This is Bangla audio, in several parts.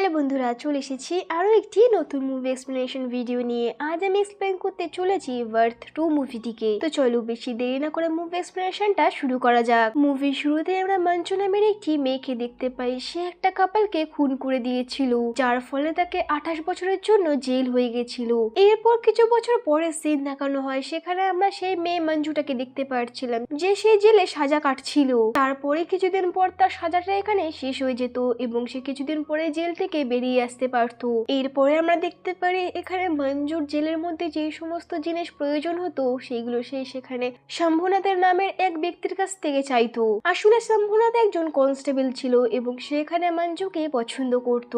হ্যালো বন্ধুরা, চলে এসেছি আরও একটি নতুন মুভি এক্সপ্লেনেশন ভিডিও নিয়ে। আজ আমি এক্সপ্লেন করতে চলেছি ওয়ার্থ 2 মুভিটিকে। তো চলো বেশি দেরি না করে মুভি এক্সপ্লেনেশনটা শুরু করা যাক। মুভির শুরুতে আমরা মঞ্জু নামের একটি মেয়েকে দেখতে পাই। সে একটা কাপলকে খুন করে দিয়েছিল, যার ফলে তাকে 28 বছরের জন্য জেল হয়ে গেছিল। এরপর কিছু বছর পরে সিন দেখানো হয়, সেখানে আমরা সেই মেয়ে মঞ্জুটাকে দেখতে পাচ্ছিলাম যে সে জেলে সাজা কাটছিল। তারপরে কিছুদিন পর তার সাজাটা এখানে শেষ হয়ে যেত এবং সে কিছুদিন পরে জেল থেকে বেরিয়ে আসতে পারতো। এরপরে আমরা দেখতে পারি এখানে মঞ্জুর জেলের মধ্যে যে সমস্ত জিনিস প্রয়োজন হতো সেগুলো সে সেখানে শম্ভুনাথের নামের এক ব্যক্তির কাছ থেকে চাইতো। আসলে শম্ভুনাথ একজন কনস্টেবল ছিল এবং সে এখানে মঞ্জুকে পছন্দ করত,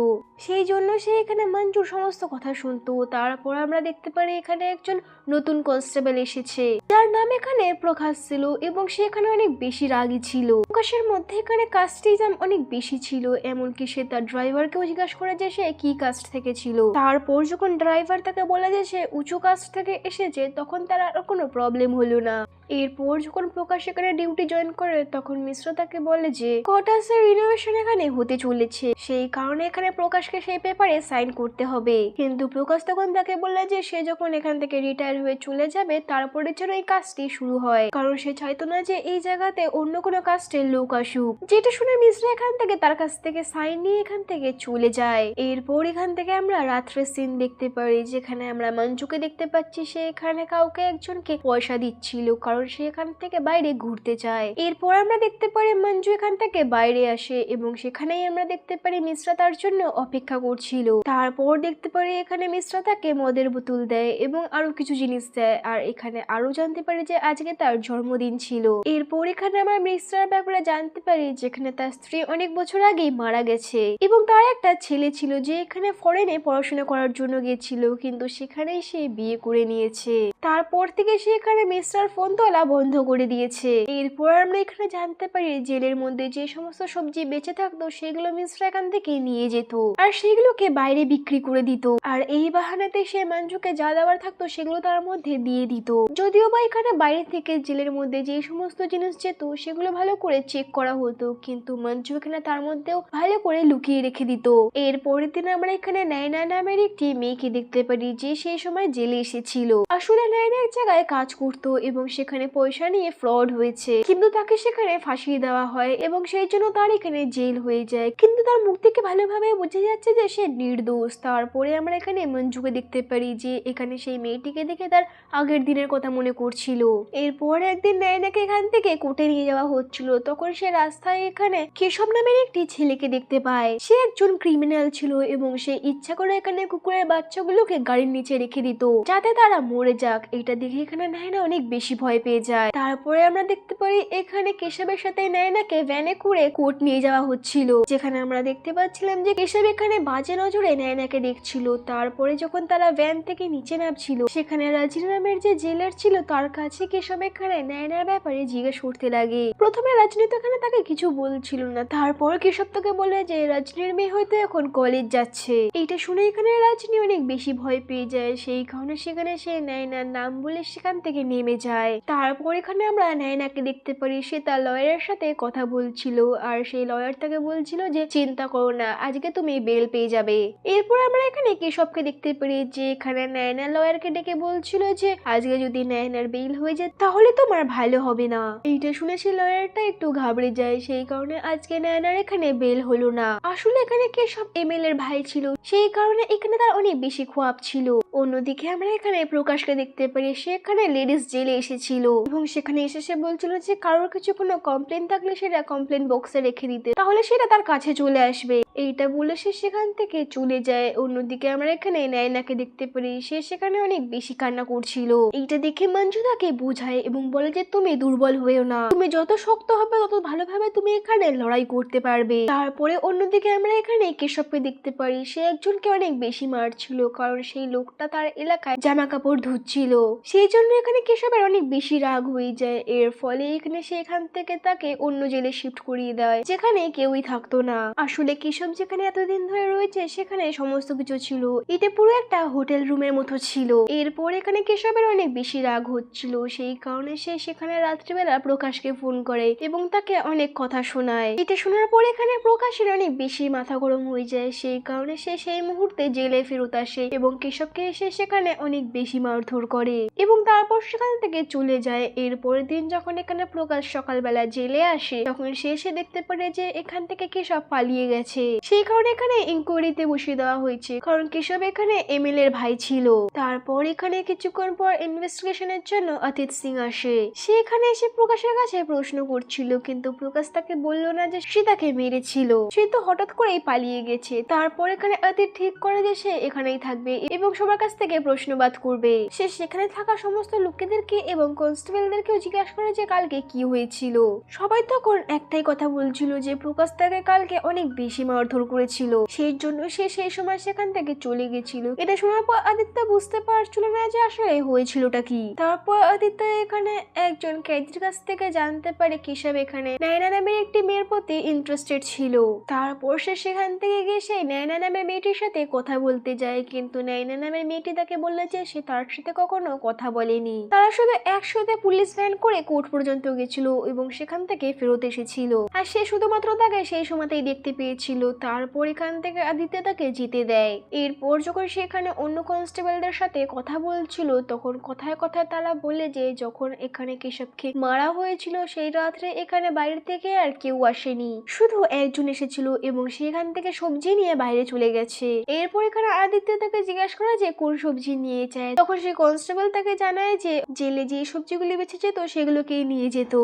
সেই জন্য সে এখানে মঞ্জুর সমস্ত কথা শুনতো। তারপর আমরা দেখতে পারি এখানে একজন নতুন কনস্টেবল এসেছে, যার নাম এখানে প্রকাশ ছিল এবং সে এখানে অনেক বেশি রাগী ছিল। প্রকাশের মধ্যে এখানে কাস্টিজম অনেক বেশি ছিল, এমনকি সে তার ড্রাইভারকেও জিজ্ঞাসা করে যে সে কি কাস্ট থেকে ছিল। তারপর যখন ড্রাইভার তাকে বলে যে সে উঁচু কাস্ট থেকে এসেছে, তখন তার আর কোনো প্রবলেম হলো না। এরপর যখন প্রকাশ এখানে ডিউটি জয়েন করে, তখন মিশ্র তাকে বলে যে কোয়ার্টার্সের রিনোভেশন এখানে হতে চলেছে, সেই কারণে এখানে প্রকাশকে সেই পেপারে সাইন করতে হবে। কিন্তু প্রকাশ তখন তাকে বলে যে সে যখন এখান থেকে রিটায়ার হয়ে চলে যাবে তারপরে যেন এই কাজটি শুরু হয়, কারণ সে চাইতো না যে এই জায়গাতে অন্য কোনো কাস্টের লোক আসুক। যেটা শুনে মিশ্র এখান থেকে তার কাছ থেকে সাইন নিয়ে এখান থেকে চলে যায়। এরপর এখান থেকে আমরা রাত্রের সিন দেখতে পারি, যেখানে আমরা মঞ্জুকে দেখতে পাচ্ছি সে এখানে কাউকে একজনকে পয়সা দিচ্ছিল, কারণ সে এখান থেকে বাইরে ঘুরতে চায়। এরপর আমরা দেখতে পারি মঞ্জু এখান থেকে বাইরে আসে এবং সেখানেই আমরা দেখতে পারি মিশ্রা তার জন্য অপেক্ষা করছিল। তারপর দেখতে পারি এখানে মিশ্রা তাকে মদের বোতল দেয় এবং আরো কিছু জিনিস দেয়, আর এখানে আরো জানতে পারি যে আজকে তার জন্মদিন ছিল। এরপর এখানে আমরা মিশ্রার ব্যাপারে জানতে পারি যেখানে তার স্ত্রী অনেক বছর আগেই মারা গেছে এবং তার একটা ছেলে ছিল যে এখানে ফরেনে পড়াশোনা করার জন্য গিয়েছিল, কিন্তু সেখানেই সে বিয়ে করে নিয়েছে। তারপর থেকে সে এখানে মিশ্রার ফোন তোলা বন্ধ করে দিয়েছে। এরপর আমরা এখানে জানতে পারি জেলের মধ্যে যে সমস্ত সবজি বেঁচে থাকতো সেগুলো মিশ্রা এখান থেকে নিয়ে যেত আর সেগুলোকে বাইরে বিক্রি করে দিত, আর এই বাহানাতে সে মঞ্জুকে যা দেওয়ার থাকতো সেগুলো তার মধ্যে দিয়ে দিত। যদিও বা এখানে বাইরে থেকে জেলের মধ্যে যে সমস্ত জিনিস যেত সেগুলো ভালো করে চেক করা হতো, কিন্তু মঞ্জু এখানে তার মধ্যেও ভালো করে লুকিয়ে রেখে দিত। এর পরের দিন আমরা এখানে নায়না নামের একটি মেয়েকে দেখতে পারি যে সেই সময় জেলে এসেছিল। আসলে নায়না এক জায়গায় কাজ করতো এবং সেখানে পয়সা নিয়ে ফ্রড হয়েছে, কিন্তু তাকে সেখানে ফাঁসিয়ে দেওয়া হয় এবং সেই জন্য তার এখানে জেল হয়ে যায়, কিন্তু তার মুখ থেকে ভালোভাবে বোঝা যাচ্ছে যে সে নির্দোষ। তারপরে আমরা এখানে মঞ্জুকে দেখতে পারি যে এখানে সেই মেয়েটিকে দেখে তার আগের দিনের কথা মনে করছিল। এরপর একদিন নায়নাকে এখান থেকে কোর্টে নিয়ে যাওয়া হচ্ছিল, তখন সে রাস্তায় এখানে কেশব নামের একটি ছেলেকে দেখতে পায়। সে একজন ক্রিমিনাল ছিল এবং সে ইচ্ছা করে এখানে কুকুরের বাচ্চাগুলোকে গাড়ির নিচে রেখে দিত যাতে তারা মরে যাক। এটা দেখে এখানে নায়না অনেক বেশি ভয় পেয়ে যায়। তারপরে আমরা দেখতে পারি এখানে কেশবের সাথে নায়নাকে ভ্যানে করে কোর্ট নিয়ে যাওয়া হচ্ছিল, যেখানে আমরা দেখতে পাচ্ছিলাম যে কেশব এখানে বাজে নজরে নায়নাকে দেখছিল। তারপরে যখন তারা ভ্যান থেকে নিচে নামছিল, সেখানে রাজীব নামের যে জেলার ছিল তার কাছে কেশব এখানে নায়নার ব্যাপারে জিজ্ঞেস করতে লাগে। প্রথমে রাজনী তো এখানে তাকে কিছু বলছিল না, তারপর কেশব তাকে বলে যে রাজনীর মেয়ে হয়তো এখন কলেজ যাচ্ছে। এইটা শুনে এখানে রাজনী অনেক বেশি ভয় পেয়ে যায়, সেই কারণে সেখানে সে নায়নার নাম বলে সেখান থেকে নেমে যায়। তারপর এখানে আমরা নায়নাকে দেখতে পারি সে তার লয়ারের সাথে কথা বলছিল, আর সেই লয়ার তাকে বলছিল যে চিন্তা করো না, আজকে তুমি বেল পেয়ে যাবে। এরপর আমরা এখানে কেশবকে দেখতে পারি যে এখানে নায়না লয়ারকে ডেকে বলছিল যে আজকে যদি নায়নার বেল হয়ে যায় তাহলে তোমার ভালো হবে না। এইটা শুনে সে লয়ারটা একটু ঘাবড়ে যায়, সেই কারণে আজকে নায়নার এখানে বেল হলো না। আসলে এখানে কেশব এমএল এর ভাই ছিল, সেই কারণে এখানে তার অনেক বেশি খোয়াব ছিল। অন্যদিকে আমরা এখানে প্রকাশকে দেখতে পারি সে এখানে লেডিস জেলে এসেছিল এবং সেখানে এসে সে বলছিল যে কারোর কিছু কোনো কমপ্লেন থাকলে সেটা কমপ্লেন বক্সে রেখে দিতে, তাহলে সেটা তার কাছে চলে আসবে। এইটা বলে সে সেখান থেকে চলে যায়। অন্যদিকে আমরা এখানে নায়নাকে দেখতে পারি সে সেখানে অনেক বেশি কান্না করছিল। এইটা দেখে মঞ্জু তাকে বোঝায় এবং বলে যে তুমি দুর্বল হয়েও না, তুমি যত শক্ত হবে তত ভালোভাবে তুমি এখানে লড়াই করতে পারবে। তারপরে অন্যদিকে আমরা এখানে কেশবকে দেখতে পারি সে একজনকে অনেক বেশি মারছিল, কারণ সেই লোকটা তার এলাকায় জামা কাপড় ধুচ্ছিল, সেই জন্য এখানে কেশবের অনেক বেশি রাগ হয়ে যায়। এর ফলে এখানে সে এখান থেকে তাকে অন্য জেলে শিফট করিয়ে দেয় যেখানে কেউই থাকতো না। আসলে কেশব কেশব যেখানে এতদিন ধরে রয়েছে সেখানে সমস্ত কিছু ছিল, এটা পুরো একটা হোটেল রুমের মতো ছিল। এরপর এখানে কেশবের অনেক বেশি রাগ হচ্ছিল, সেই কারণে সে সেখানে রাত্রিবেলা প্রকাশকে ফোন করে এবং তাকে অনেক কথা শোনায়। এটা শোনার পর এখানে প্রকাশের অনেক বেশি মাথা গরম হয়ে যায়, সেই কারণে সে সেই মুহূর্তে জেলে ফেরত আসে এবং কেশবকে এসে সেখানে অনেক বেশি মারধর করে এবং তারপর সেখান থেকে চলে যায়। এরপরের দিন যখন এখানে প্রকাশ সকালবেলা জেলে আসে তখন সে এসে দেখতে পারে যে এখান থেকে কেশব পালিয়ে গেছে, সেই কারণে এখানে ইনকোয়ারিতে বসিয়ে দেওয়া হয়েছে, কারণ কেশব এখানে এমএলএ এর ভাই ছিল। তারপর এখানে কিছুক্ষণ পর ইনভেস্টিগেশনের জন্য অতীত সিং আসে, সে এখানে এসে প্রকাশের কাছে প্রশ্ন করছিল, কিন্তু প্রকাশ তাকে বললো না যে সে তাকে মেরেছিল, সে তো হঠাৎ করেই পালিয়ে গেছে। তারপর এখানে অতীত ঠিক করে যে সে এখানেই থাকবে এবং সবার কাছ থেকে প্রশ্নবাদ করবে। সে সেখানে থাকা সমস্ত লোকেদেরকে এবং কনস্টেবলদেরকেও জিজ্ঞাসা করে যে কালকে কি হয়েছিল। সবাই তখন একটাই কথা বলছিল যে প্রকাশ তাকে কালকে অনেক বেশি মারধর করেছিল, সেই জন্য সে সেই সময় সেখান থেকে চলে গেছিল। এটা শোনার পর আদিত্য বুঝতে পারছিল না যে আসলে হয়েছিলটা কি। তারপর আদিত্য এখানে একজন কয়েদির কাছ থেকে জানতে পারে কেশব এখানে নায়না নামের একটি মেয়ের প্রতি ইন্টারেস্টেড ছিল। তারপর সে সেখান থেকে গিয়ে সেই নায়না নামের মেয়েটির সাথে কথা বলতে যায়, কিন্তু নায়না নামের মেয়েটি তাকে বলল যে সে তার সাথে কখনো কথা বলেনি, তারা শুধু একসাথে পুলিশ ভ্যান করে কোর্ট পর্যন্ত গেছিল এবং সেখান থেকে ফেরত এসেছিল, আর সে শুধুমাত্র তাকে সেই সময়তেই দেখতে পেয়েছিল। তারপর এখান থেকে আদিত্য তাকে জিতে দেয়। এরপর যখন সেখানে অন্য কনস্টেবলদের সাথে কথা বলছিল তখন কথায় কথায় তারা বলে যে যখন এখানে কেশবকে মারা হয়েছিল সেই রাত্রে এখানে বাইরে থেকে আর কেউ আসেনি, শুধু একজন এসেছিল এবং সেখান থেকে সবজি নিয়ে বাইরে চলে গেছে। এরপর এখানে আদিত্য তাকে জিজ্ঞাসা করে যে কোন সবজি নিয়ে যায়, তখন সেই কনস্টেবল তাকে জানায় যে জেলে যে সবজিগুলি বেঁচে যেত সেগুলোকে নিয়ে যেত।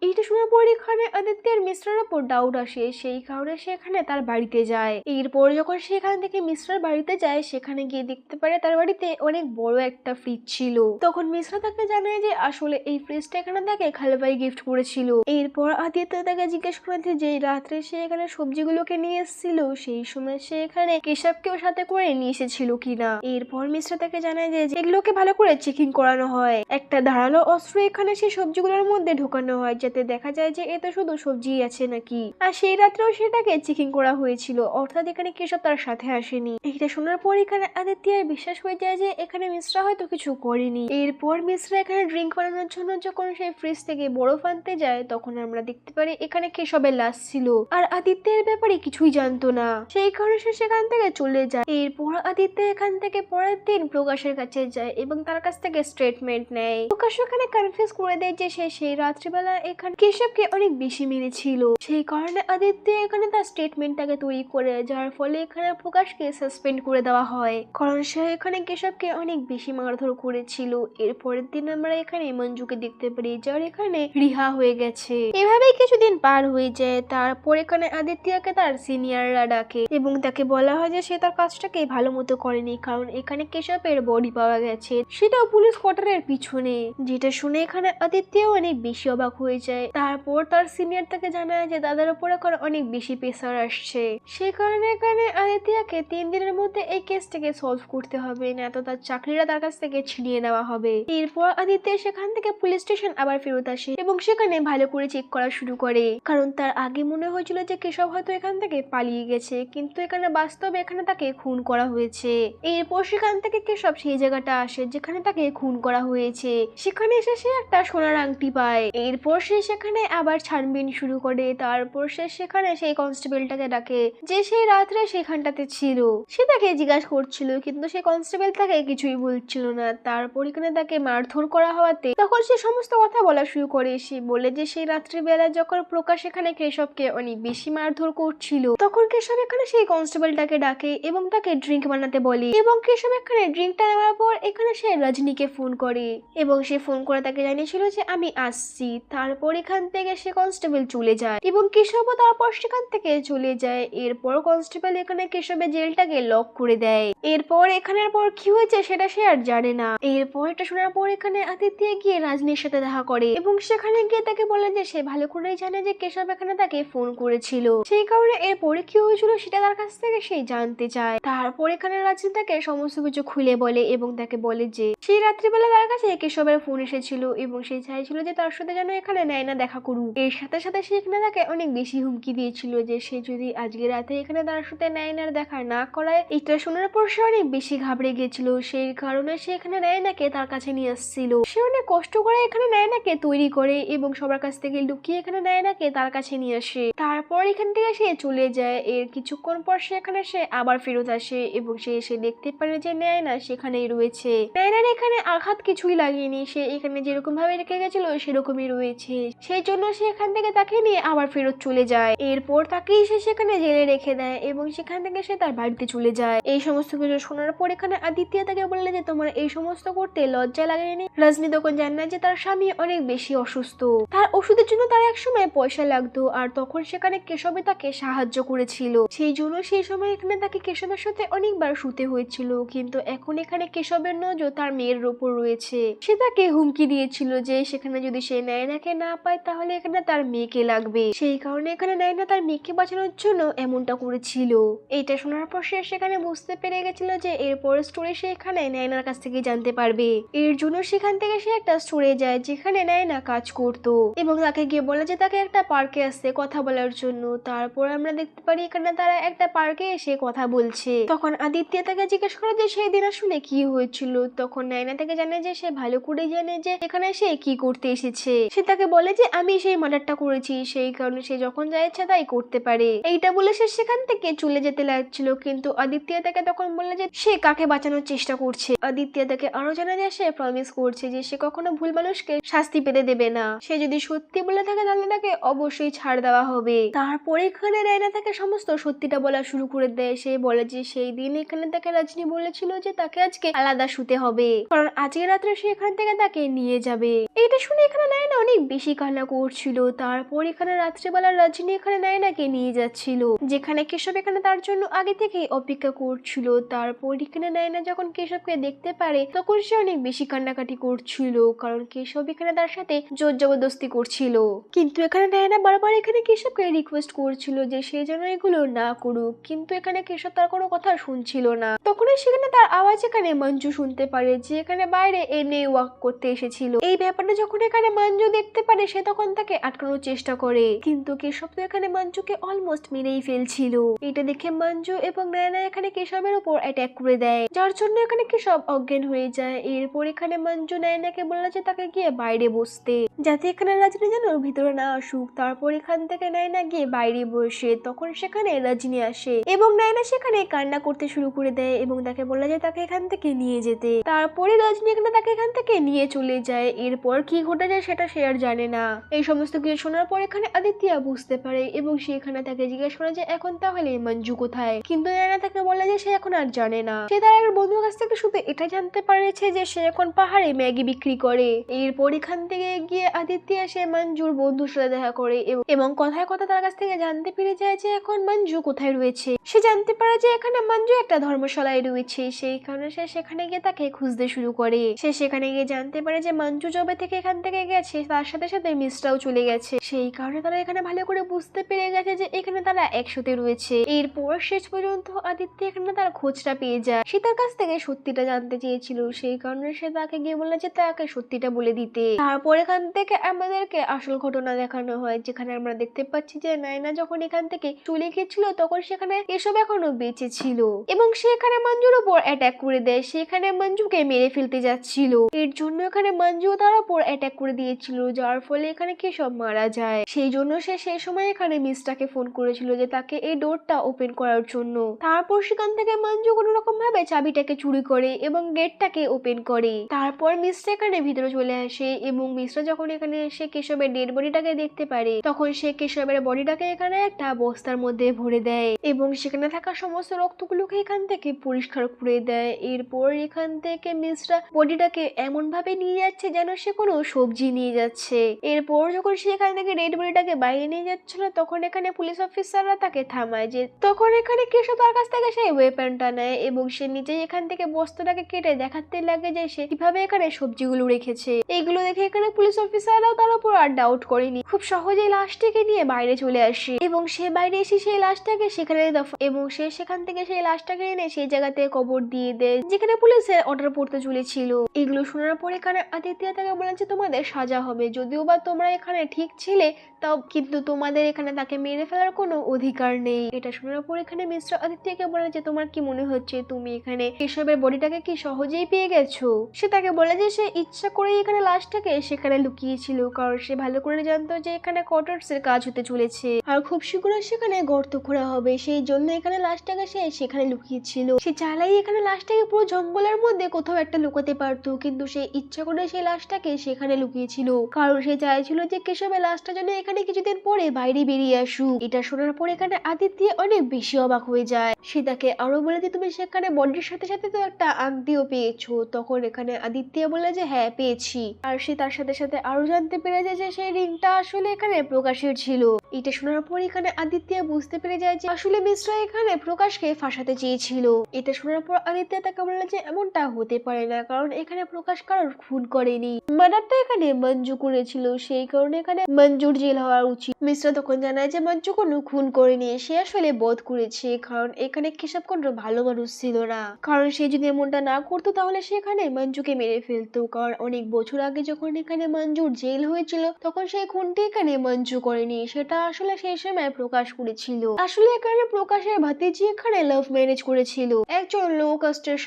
এইটা শোনার পর এখানে আদিত্যের মিস্টারের উপর ডাউট আসে, সেই কারণে সেখানে তার বাড়িতে যায়। এরপর যখন সেখান থেকে মিস্টার বাড়িতে যায় সেখানে গিয়ে দেখতে পারে তার বাড়িতে অনেক বড় একটা ফ্রিজ ছিল। তখন মিস্টার তাকে জানায় যে আসলে এই ফ্রিজটা এখানে তাকে খালেভাই গিফট করেছিল। এরপর আদিত্য তাকে জিজ্ঞেস করেছে যে রাত্রে সে এখানে সবজিগুলোকে নিয়ে এসেছিল সেই সময় সে এখানে কেশবকেও সাথে করে নিয়ে এসেছিল কিনা। এরপর মিস্টার তাকে জানায় যে এগুলোকে ভালো করে চেকিং করানো হয়, একটা ধারালো অস্ত্র এখানে সেই সবজিগুলোর মধ্যে ঢোকানো হয় যাতে দেখা যায় যে এতে শুধু সবজি আছে নাকি। আর সেই রাত্রেও সেটাকে চেকিং করা হয়েছিল, অর্থাৎ এখানে কেশব তার সাথে আসেনি। এটা শোনার পর এখানে আদিত্যের বিশ্বাস হয়ে যায় যে এখানে মিশ্রা হয়তো কিছু করেনি। এরপর মিশ্রা এখানে ড্রিঙ্ক বানানোর জন্য যখন সেই ফ্রিজ থেকে বরফ আনতে যায় তখন আমরা দেখতে পারি এখানে কেশবের লাশ ছিল, আর আদিত্যের ব্যাপারে কিছুই জানতো না, সেই কারণে সে সেখান থেকে চলে যায়। এরপর আদিত্য এখান থেকে পরের দিন প্রকাশের কাছে যায় এবং তার কাছ থেকে স্টেটমেন্ট নেয়। প্রকাশ এখানে কনফিউজ করে দেয় যে সে সেই রাত্রিবেলা এখানে কেশবকে অনেক বেশি মেরেছিল, সেই কারণে আদিত্য এখানে তার স্টেটমেন্টটাকে তৈরি করে, যার ফলে এখানে প্রকাশকে সাসপেন্ড করে দেওয়া হয়, কারণ সে এখানে কেশবকে অনেক বেশি মারধর করেছিল। এরপরের দিন আমরা এখানে মঞ্জুকে দেখতে পারি যার এখানে রিহা হয়ে গেছে। এভাবেই কিছুদিন পার হয়ে যায়। তারপর এখানে আদিত্যকে তার সিনিয়ররা ডাকে এবং তাকে বলা হয় যে সে তার কাজটাকে ভালো মতো করেনি, কারণ এখানে কেশবের বডি পাওয়া গেছে, সেটাও পুলিশ কোয়ার্টারের পিছনে। যেটা শুনে এখানে আদিত্যও অনেক বেশি অবাক হয়ে যায়। তারপর তার সিনিয়র তাকে জানায় যে দাদার উপর এখন অনেক বেশি প্রেসার আসছে, সে কারণে এখানে আদিত্যকে 3 দিনের মধ্যে এই কেসটাকে সলভ করতে হবে, না তো তার চাকরিটা তার কাছ থেকে ছিনিয়ে নেওয়া হবে। এরপর আদিত্য সেখান থেকে পুলিশ স্টেশন আবার ফেরত আসে এবং সেখানে ভালো করে চেক করা শুরু করে, কারণ তার আগে মনে হয়েছিল যে কেশব হয়তো এখান থেকে পালিয়ে গেছে, কিন্তু এখানে বাস্তবে এখানে তাকে খুন করা হয়েছে। এরপর সেখান থেকে কেশব সেই জায়গাটা আসে যেখানে তাকে খুন করা হয়েছে, সেখানে এসে সে একটা সোনার আংটি পায়। এরপর সে সেখানে আবার ছানবিন শুরু করে। তারপর সে সেখানে সেই কনস্টেবলটাকে ডাকে যে সেই রাত্রে সেখানটাতে ছিল, সে তাকে জিজ্ঞাসা করছিল কিন্তু সেই কনস্টেবল তাকে কিছুই বলছিল না। তারপর এখানে তাকে মারধর করা হওয়াতে তখন সে সমস্ত কথা বলা শুরু করে, সে বলে যে সেই রাত্রিবেলা যখন প্রকাশ এখানে কেশবকে অনেক বেশি মারধর করছিল তখন কেশব এখানে সেই কনস্টেবলটাকে ডাকে এবং তাকে ড্রিঙ্ক বানাতে বলে, এবং কেশব এখানে ড্রিঙ্কটা নেওয়ার পর এখানে সে রজনীকে ফোন করে এবং সে ফোন করে তাকে জানিয়েছিল যে আমি আসছি। তারপর এখান থেকে সে কনস্টেবল চলে যায় এবং কেশবও তারপর সেখান থেকে চলে যায়। এরপর কনস্টেবল এখানে কেশবের জেলটাকে লক করে দেয়। এরপর এখানের পর কি হয়েছে সেটা সে আর জানে না। এরপর এটা শোনার পর এখানে আদিত্য গিয়ে রাজনীর সাথে দেখা করে এবং সেখানে গিয়ে তাকে বলে যে সে ভালো করেই জানে যে কেশব এখানে তাকে ফোন করেছিল, সেই কারণে এরপরে কি হয়েছিল সেটা তার কাছ থেকে সে জানতে চায়। তারপর এখানে রাজনী তাকে সমস্ত কিছু খুলে বলে এবং তাকে বলে যে সেই রাত্রিবেলা তার কাছে কেশবের ফোন এসেছিল এবং সে চাইছিল যে তার সাথে যেন এখানে নায়না দেখা করুক। এর সাথে সাথে সে এখানে তাকে অনেক বেশি হুমকি দিয়েছিল যে সে যদি আজকে রাতে এখানে তার সাথে নায়নার দেখা না করায়। এটা শোনার পর সে অনেক বেশি ঘাবড়ে গেছিল, সেই কারণে সে এখানে নায়নাকে তার কাছে নিয়ে আসছিল। সে অনেক কষ্ট করে এখানে নায়নাকে তৈরি করে এবং সবার কাছ থেকে লুকিয়ে এখানে নায়নাকে তার কাছে নিয়ে আসে। তারপর এখান থেকে সে চলে যায়। এর কিছুক্ষণ পর সেখানে সে আবার ফেরত আসে এবং সে এসে দেখতে পারে যে নায়না সেখানেই রয়েছে। নায়নার এখানে আঘাত কিছুই লাগেনি, সে এখানে যেরকম ভাবে রেখে গেছিল সেরকমই রয়েছে। সেই জন্য সে এখান থেকে তাকে নিয়ে আবার ফেরত চলে যায়। এরপর তাকেই সে সেখানে জেলে রেখে দেয় এবং সেখান থেকে সে তার বাড়িতে চলে যায়। এই সমস্ত কিছু শোনার পর এখানে আদিত্য তাকে বললে যে তোমার এই সমস্ত করতে লজ্জা লাগেনি? রজনী তখন জানে না যে তার স্বামী অনেক বেশি অসুস্থ, তার ওষুধের জন্য তার এক সময় পয়সা লাগতো আর তখন সেখানে কেশবে তাকে সাহায্য করেছিল। সেই জন্য সেই সময় এখানে তাকে কেশবের সাথে অনেকবার শুতে হয়েছিল, কিন্তু এখন এখানে কেশবের নজর তার মেয়ের উপর রয়েছে। সে তাকে হুমকি দিয়েছিল যে সেখানে যদি সে নায়নাকে না পায় তাহলে এখানে তার মেয়েকে লাগবে। সেই কারণে এখানে নায়না তার মেয়েকে বাঁচানোর জন্য এমনটা করেছিল। এটা শোনার পর সে সেখানে বুঝতে পেরে গেছিল যে এরপর স্টোরি সে এখানে নায়নার কাছ থেকে জানতে পারবে। এর জন্য সেখান থেকে সে একটা স্টোরে যায় যেখানে নায়না কাজ করতো এবং তাকে গিয়ে বলে যে তাকে একটা পার্কে আসছে কথা বলার জন্য। তারপর আমরা দেখতে পারি এখানে তারা একটা পার্কে এসে কথা বলছে। তখন আদিত্য তাকে জিজ্ঞেস করে যে সেই দিন আসলে কি হয়েছিল। তখন নায়না তাকে জানে যে সে ভালো করে জানে যে এখানে সে কি করতে এসেছে। সে তাকে বলে যে আমি সেই মার্ডারটা করেছি, সেই কারণে সে যখন যা ইচ্ছা তাই করতে পারে। এইটা বলে সে সেখান থেকে চলে যেতে লাগছিল, কিন্তু আদিত্য তাকে তখন বললে যে সে কাকে বাঁচানোর চেষ্টা করছে। আদিত্য তাকে আরো জানা যে সে প্রমিস করছে যে সে কখনো ভুল মানুষকে শাস্তি পেতে দেবে না। সে যদি সত্যি বলে থাকে তাহলে তাকে অবশ্যই ছাড় দেওয়া হবে। তারপরে এখানে নায়না তাকে সমস্ত সত্যিটা বলা শুরু করে দেয়। সে বলে যে সেই দিন এখানে তাকে রজনী বলেছিল যে তাকে আজকে আলাদা শুতে হবে, কারণ আজকে রাত্রে সে এখান থেকে তাকে নিয়ে যাবে। এটা শুনে এখানে নায়না অনেক বেশি কান্না করছিল। তারপর এখানে রাত্রেবেলা রজনী এখানে নায়নাকে নিয়ে যাচ্ছিল যেখানে কেশব এখানে তার জন্য আগে থেকেই অপেক্ষা করছিল। তারপর এখানে নায়না যখন কেশবকে দেখতে পারে তখন সে অনেক বেশি কান্নাকাটি করছিল, কারণ কেশব এখানে তার সাথে জোর জবরদস্তি করছিল। কিন্তু এখানে নায়না বারবার এখানে কেশবকে রিকোয়েস্ট করছিল যে সে যেন এগুলো না করুক, কিন্তু এখানে কেশব তার কোনো কথা শুনছিল না। তখনই সেখানে তার আওয়াজ এখানে মঞ্জু শুনতে পারে যে এখানে বাইরে এনে ওয়াক করতে এসেছিল। এই ব্যাপারটা যখন এখানে মঞ্জু দেখতে পারে সে তখন তাকে আটকানোর চেষ্টা করে, কিন্তু কেশব তো এখানে মঞ্জুকে অলমোস্ট মেরেই ফেলছিল। এটা দেখে মঞ্জু এবং নায়না এখানে কেশবের উপর অ্যাটাক করে দেয়, যার জন্য এখানে কেশব অজ্ঞান হয়ে যায়। এরপর এখানে মঞ্জু নায়নাকে বলল যে তাকে গিয়ে বাইরে বসতে, যাতে এখানে রজনী যেন ভিতরে না আসুক। তারপর এখান থেকে নায়না গিয়ে বাইরে বসে, তখন সেখানে রজনী আসে এবং নায়না সেখানে কান্না করতে শুরু করে দেয় এবং তাকে বলা যায় তাকে এখান থেকে নিয়ে যেতে। তারপরে রজনী এখানে তাকে এখান থেকে নিয়ে চলে যায়। এরপর কি ঘটে যায় সেটা সে আর জানে না। এই সমস্ত কিছু শোনার পর এখানে আদিত্য বুঝতে পারে এবং সে এখানে তাকে জিজ্ঞেস করে যে এখন তাহলে মঞ্জু কোথায়, কিন্তু নায়না তাকে বলে যে সে এখন আর জানে না। সে তার এক বন্ধুর কাছ থেকে শুধু এটা জানতে পারেছে যে সে এখন পাহাড়ে ম্যাগি বিক্রি করে। এরপর এখান থেকে গিয়ে আদিত্য এসে মঞ্জুর বন্ধুর সাথে দেখা করে এবং কথায় কথা তার কাছ থেকে জানতে পেরে যায় যে এখন মঞ্জু কোথায় রয়েছে। সে জানতে পারে যে এখানে মঞ্জু একটা ধর্মশালায় রয়েছে, সেই কারণে সে সেখানে গিয়ে তাকে খুঁজতে শুরু করে। সে সেখানে গিয়ে জানতে পারে যে মঞ্জু যবে থেকে এখান থেকে গেছে তার সাথে সাথে মিসটাও চলে গেছে, সেই কারণে তারা এখানে ভালো করে বুঝতে পেরে গেছে যে এখানে তারা একসাথে রয়েছে। এরপর শেষ পর্যন্ত আদিত্য এখানে তার খোঁজটা পেয়ে যায়। সে তার কাছ থেকে সত্যিটা জানতে চেয়েছিল, সেই কারণে সে তাকে গিয়ে বলে যে তাকে সত্যিটা বলে দিতে। তারপর এখান থেকে আমাদেরকে আসল ঘটনা দেখানো হয়, যেখানে আমরা দেখতে পাচ্ছি যে নায়না যখন এখান থেকে চলে গেছিল তখন সেখানে এসব এখনো বেঁচে ছিল এবং সে এখানে মঞ্জুর উপর অ্যাটাক করে দেয়। সেখানে মঞ্জুকে মেরে ফেলতে যাচ্ছিল, এর জন্য এখানে মঞ্জু তার উপর অ্যাটাক করে দিয়েছিল, যার ফলে এখানে কেশব মারা যায়। সেই জন্য সে সেই সময় এখানে মিসটাকে ফোন করেছিল যে তাকে এই ডোরটা ওপেন করার জন্য। তারপর সেখান থেকে মঞ্জু কোনো রকম ভাবে চাবিটাকে চুরি করে এবং গেটটাকে ওপেন করে। তারপর মিসটা এখানে ভিতরে চলে আসে এবং মিসটা যখন এখানে এসে কেশবের ডেড বডিটাকে দেখতে পারে তখন সে কেশবের বডিটাকে এখানে একটা বস্তার মধ্যে ভরে দেয় এবং সেখানে থাকা সমস্ত রক্তগুলোকে এখান থেকে পরিষ্কার করে দেয়। এরপর এখান থেকে মিসটা বডিটাকে এমন ভাবে নিয়ে যাচ্ছে যেন সে কোনো সবজি নিয়ে যাচ্ছে। এরপর যখন সে এখান থেকে ডেড বডিটাকে বাইরে নিয়ে যাচ্ছিল তখন এখানে পুলিশ অফিসাররা তাকে থামায়, যে তখন এখানে কেশব তার কাছ থেকে সেই ওয়েপনটা নেয় এবং সে নিজেই এখান থেকে বস্তাটাকে কেটে দেখাতে লাগে যে সে কিভাবে এখানে সবজিগুলো রেখেছে। এইগুলো দেখে এখানে পুলিশ অফিসাররাও তার উপর আর ডাউট করেনি, খুব সহজেই লাশটিকে নিয়ে বাইরে চলে আসে এবং সে বাইরে এসে সেই লাশটাকে সেখানে এবং সে সেখান থেকে সেই লাশটাকে এনে সেই জায়গাতে কবর দিয়ে দেয় যেখানে পুলিশের অর্ডার পড়তে চলেছিল। এগুলো শোনার পরে এখানে আদিত্য তাকে বলেন যে তোমাদের সাজা হবে, যদিও বা তোমরা এখানে ঠিক ছিলে তাও কিন্তু তোমাদের এখানে তাকে মেরে ফেলার কোনো অধিকার নেই। এটা শোনার পর এখানে মিস্টার আদিত্যকে বলে যে তোমার কি মনে হচ্ছে তুমি এখানে কেশবের বডিটাকে কি সহজেই পেয়ে গেছো? সে তাকে বলে যে সে ইচ্ছা করেই এখানে লাশটাকে সেখানে লুকিয়েছিল, কারণ সে ভালো করে জানতো যে এখানে কোয়ার্টার্স এর কাজ হতে চলেছে আর খুব শীঘ্রই সেখানে গর্ত খোঁড়া হবে, সেই জন্য এখানে লাশটাকে সে সেখানে লুকিয়েছিল। সে চাইলেই এখানে লাশটাকে পুরো জঙ্গলের মধ্যে কোথাও একটা লুকাতে পারতো, কিন্তু সে ইচ্ছা করে সেই লাশটাকে সেখানে লুকিয়েছিল, কারণ সে চাইছিল যে কেশবের লাশটা যেন এখানে কিছুদিন পরে বাইরে বেরিয়ে আসুক। এটা শোনার পর এখানে আদিত্য অনেক বেশি অবাক হয়ে যায়। সে তাকে আরো বলে যে তুমি সেখানে বডির সাথে সাথে তো একটা আংটিও পেয়েছো। তখন এখানে আদিত্য বলে যে হ্যাঁ পেয়েছি, আর সে তার সাথে সাথে আরো জানতে পেরে যায় যে সেই রিংটা আসলে এখানে প্রকাশের ছিল। এটা শোনার পর এখানে আদিত্য বুঝতে পেরে যায় যে আসলে মিশ্রা এখানে প্রকাশকে ফাঁসাতে চেয়েছিল। এটা শোনার পর আদিত্য তাকে বলল যে এমনটা হতে পারে না, কারণ এখানে প্রকাশ কারোর খুন করেনি, মার্ডারটা এখানে মঞ্জু করেছিল, সেই কারণে এখানে মঞ্জুর জেল হওয়া উচিত। মিশ্রা তখন জানায় যে মঞ্জু কোনো খুন করেনি, সে আসলে বধ করেছে, কারণ এখানে কেশব কোনো ভালো মানুষ ছিল না, কারণ সে যদি এমনটা না করতো তাহলে সে এখানে মঞ্জুকে মেরে ফেলতো, কারণ অনেক বছর আগে যখন এখানে মঞ্জুর জেল হয়েছিল তখন সেই খুনটি এখানে মঞ্জু করেনি, সেটা আসলে সেই সময় প্রকাশ করেছিল। আসলে এখানে প্রকাশের ভাতিজি এখানে লাভ ম্যারেজ করেছিল একজন লো কাস্টের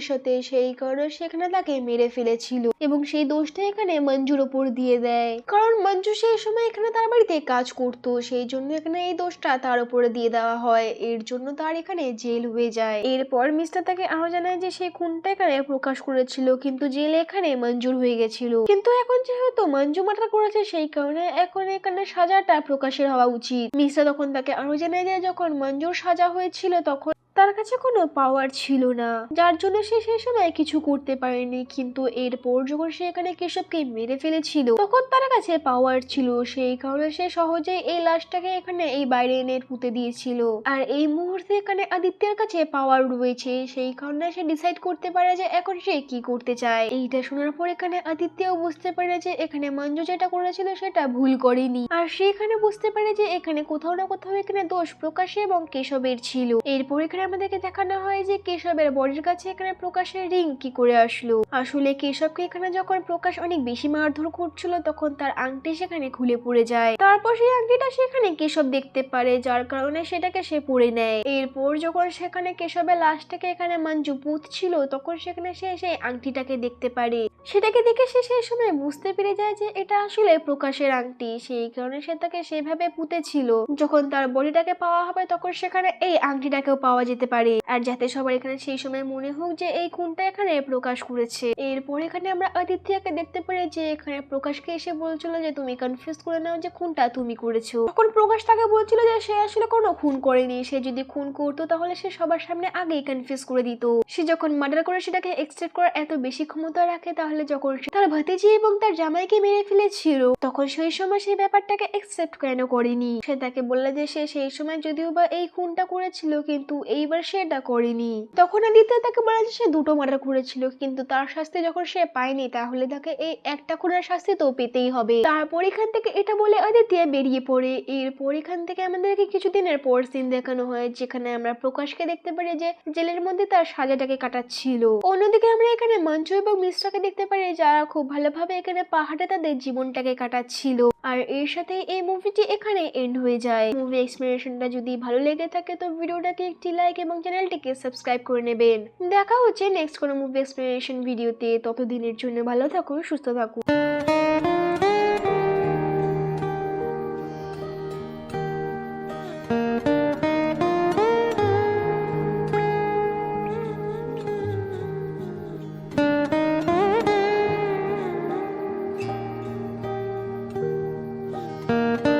সাথে, সেই কারণে সেখানে তাকে মেরে ফেলেছিল এবং সেই দোষটা এখানে মঞ্জুর উপর দিয়ে দেয়, কারণ মঞ্জু সেই সময় এখানে তার বাড়িতে কাজ করতো, সেই জন্য এখানে এই দোষটা তার উপরে দিয়ে দেওয়া হয়, এর জন্য তার এখানে জেল হয়ে যায়। এরপর মিস্টার তাকে আরো জানায় যে সেই খুনটা এখানে প্রকাশ করেছিল, কিন্তু জেলে এখানে মঞ্জুর হয়ে গেছিল, কিন্তু এখন যেহেতু মঞ্জু মার্ডার করেছে সেই কারণে এখন এখানে সাজাটা প্রকাশের হওয়া উচিত। মিস্টার তখন তাকে আরো জানায় যে যখন মঞ্জুর সাজা হয়েছিল তখন তার কাছে কোনো পাওয়ার ছিল না, যার জন্য সে সেই সময় কিছু করতে পারেনি, কিন্তু এরপর যখন সে এখানে কেশবকে মেরে ফেলেছিল তখন তার কাছে পাওয়ার ছিল, সেই কারণে সে সহজেই এই লাশটাকে এখানে এই বাইরে এনে পুঁতে দিয়েছিল। আর এই মুহূর্তে এখানে আদিত্যের কাছে পাওয়ার রয়েছে, সেই কারণে সে ডিসাইড করতে পারে যে এখন সে কি করতে চায়। এইটা শোনার পর এখানে আদিত্যও বুঝতে পারে যে এখানে মঞ্জু যেটা করেছিল সেটা ভুল করেনি, আর সে এখানে বুঝতে পারে যে এখানে কোথাও না কোথাও এখানে দোষ প্রকাশে এবং কেশবের ছিল। এরপর এখানে আমাদেরকে দেখানো হয় যে কেশবের বডির কাছে এখানে প্রকাশের রিং কি করে আসলো। আসলে কেশবকে এখানে যখন প্রকাশ অনেক বেশি মারধর করছিল তখন তার আংটি সেখানে খুলে পড়ে যায়, তারপর সেই আংটিটা সেখানে কেশব দেখতে পারে, যার কারণে সেটাকে সে পরে নেয়। এরপর যখন সেখানে কেশবের লাশটাকে এখানে মঞ্জু পুঁতছিল তখন সেখানে সে সেই আংটিটাকে দেখতে পারে, সেটাকে দেখে সে সেই সময় বুঝতে পেরে যায় যে এটা আসলে প্রকাশের আংটি, সেই কারণে সে তাকে সেভাবে পুঁতেছিল যখন তার বডিটাকে পাওয়া হবে তখন সেখানে এই আংটিটাকেও পাওয়া যেতে পারে, আর যাতে সবার এখানে সেই সময় মনে হোক যে এই খুনটা এখানে প্রকাশ করেছে। এরপর এখানে আমরা আদিত্যকে দেখতে পারি যে এখানে প্রকাশকে এসে বলছিল যে তুমি কনফিউজ করে নাও যে খুনটা তুমি করেছো, তখন প্রকাশ তাকে বলছিল যে সে আসলে কোনো খুন করেনি, সে যদি খুন করতো তাহলে সে সবার সামনে আগেই কনফিউজ করে দিত, সে যখন মার্ডার করে সেটাকে এক্সট্রাক্ট করার এত বেশি ক্ষমতা রাখে তাহলে যখন তার ভাতিজি এবং তার জামাইকে মেরে ফেলেছিল তখন সেই সময় সেই ব্যাপারটাকে একসেপ্ট কেন করেনি। সে তাকে বলল যে সে সেই সময় যদিও বা এই খুনটা করেছিল কিন্তু এইবার সেটা করেনি। তখন আদিত্য তাকে বলে যে সে দুটো মার্ডার করেছিল কিন্তু তার শাস্তি যখন সে পায়নি তাহলে তাকে এই একটা খুনের শাস্তি তো পেতেই হবে। তারপর এখান থেকে এটা বলে আদিত্য বেরিয়ে পড়ে। এরপর এখান থেকে আমাদেরকে কিছুদিনের পর সিন দেখানো হয় যেখানে আমরা প্রকাশকে দেখতে পারি যে জেলের মধ্যে তার সাজাটাকে কাটাচ্ছিল। অন্যদিকে আমরা এখানে মঞ্জু এবং মিশ্রাকে দেখতে পারি যারা খুব ভালোভাবে এখানে পাহাড়ে তাদের জীবনটাকে কাটাচ্ছিল। আর এর সাথে এই মুভিটি এখানে এন্ড হয়ে যায়। মুভি এক্সপ্লেনেশনটা যদি ভালো লেগে থাকে তো ভিডিওটাকে একটি লাইক এবং চ্যানেলটিকে সাবস্ক্রাইব করে নেবেন। দেখা হচ্ছে নেক্সট কোনো মুভি এক্সপ্লেনেশন ভিডিওতে, ততদিনের জন্য ভালো থাকুন, সুস্থ থাকুন।